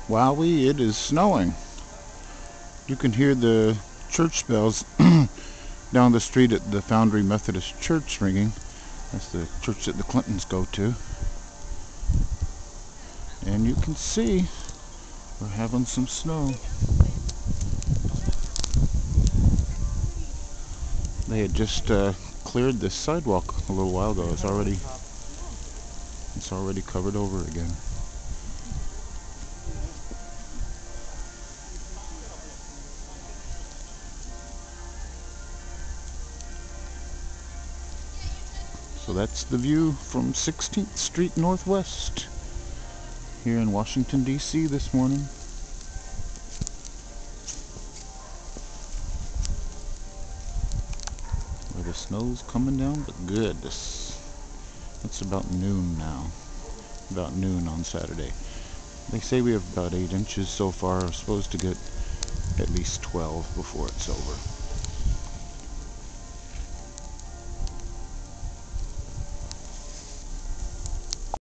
Wowie, it is snowing. You can hear the church bells down the street at the Foundry Methodist Church ringing. That's the church that the Clintons go to. And you can see we're having some snow. They had just cleared this sidewalk a little while ago. It's already covered over again. So that's the view from 16th Street Northwest here in Washington, D.C. this morning. Where the snow's coming down, but good. It's about noon now. About noon on Saturday. They say we have about 8 inches so far. We're supposed to get at least 12 before it's over.